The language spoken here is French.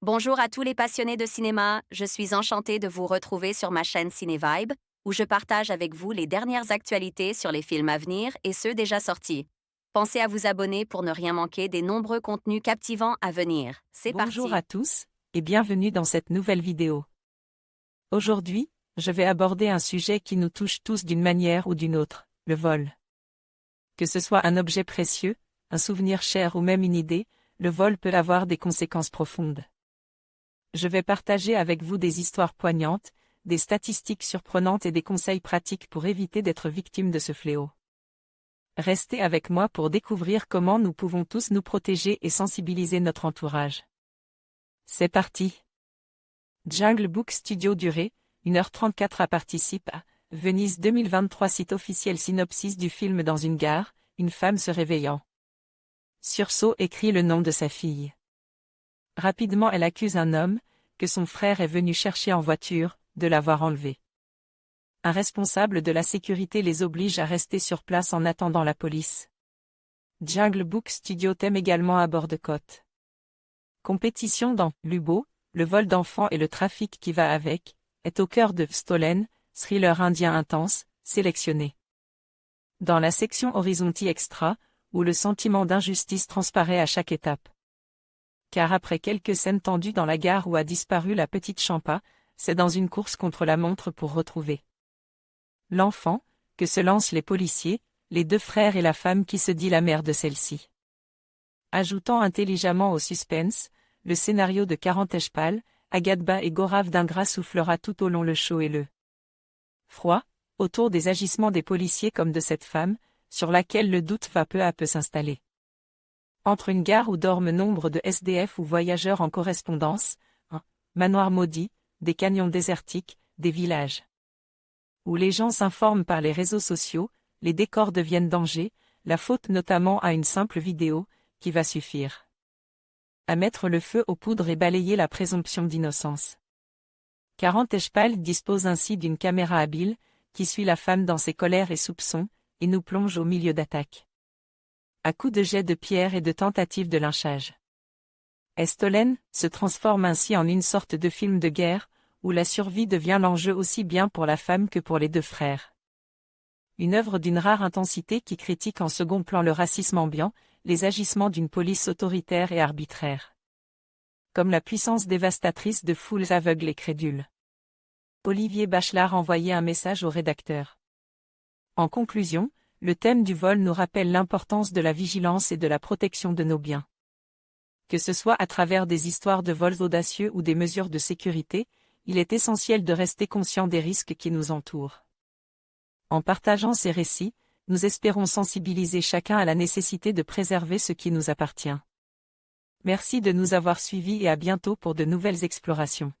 Bonjour à tous les passionnés de cinéma, je suis enchantée de vous retrouver sur ma chaîne CinéVibe, où je partage avec vous les dernières actualités sur les films à venir et ceux déjà sortis. Pensez à vous abonner pour ne rien manquer des nombreux contenus captivants à venir. C'est Bonjour parti! à tous, et bienvenue dans cette nouvelle vidéo. Aujourd'hui, je vais aborder un sujet qui nous touche tous d'une manière ou d'une autre, le vol. Que ce soit un objet précieux, un souvenir cher ou même une idée, le vol peut avoir des conséquences profondes. Je vais partager avec vous des histoires poignantes, des statistiques surprenantes et des conseils pratiques pour éviter d'être victime de ce fléau. Restez avec moi pour découvrir comment nous pouvons tous nous protéger et sensibiliser notre entourage. C'est parti! Jungle Book Studio durée, 1h34 à participe à Venise 2023 site officiel synopsis du film dans une gare, une femme se réveillant. Sursaut écrit le nom de sa fille. Rapidement elle accuse un homme, que son frère est venu chercher en voiture, de l'avoir enlevé. Un responsable de la sécurité les oblige à rester sur place en attendant la police. Jungle Book Studio thème également à bord de côte. Compétition dans l'UBO, le vol d'enfants et le trafic qui va avec, est au cœur de Stolen, thriller indien intense, sélectionné. Dans la section Horizonti Extra, où le sentiment d'injustice transparaît à chaque étape. Car après quelques scènes tendues dans la gare où a disparu la petite Champa, c'est dans une course contre la montre pour retrouver l'enfant, que se lancent les policiers, les deux frères et la femme qui se dit la mère de celle-ci. Ajoutant intelligemment au suspense, le scénario de Karan Tejpal, Agatba et Gaurav Dhingra soufflera tout au long le chaud et le froid, autour des agissements des policiers comme de cette femme, sur laquelle le doute va peu à peu s'installer. Entre une gare où dorment nombre de SDF ou voyageurs en correspondance, un manoir maudit, des canyons désertiques, des villages où les gens s'informent par les réseaux sociaux, les décors deviennent danger, la faute notamment à une simple vidéo, qui va suffire à mettre le feu aux poudres et balayer la présomption d'innocence. Karan Tejpal dispose ainsi d'une caméra habile, qui suit la femme dans ses colères et soupçons, et nous plonge au milieu d'attaques. À coups de jets de pierre et de tentatives de lynchage. Stolen se transforme ainsi en une sorte de film de guerre, où la survie devient l'enjeu aussi bien pour la femme que pour les deux frères. Une œuvre d'une rare intensité qui critique en second plan le racisme ambiant, les agissements d'une police autoritaire et arbitraire. Comme la puissance dévastatrice de foules aveugles et crédules. Olivier Bachelard envoyait un message au rédacteur. En conclusion, le thème du vol nous rappelle l'importance de la vigilance et de la protection de nos biens. Que ce soit à travers des histoires de vols audacieux ou des mesures de sécurité, il est essentiel de rester conscient des risques qui nous entourent. En partageant ces récits, nous espérons sensibiliser chacun à la nécessité de préserver ce qui nous appartient. Merci de nous avoir suivis et à bientôt pour de nouvelles explorations.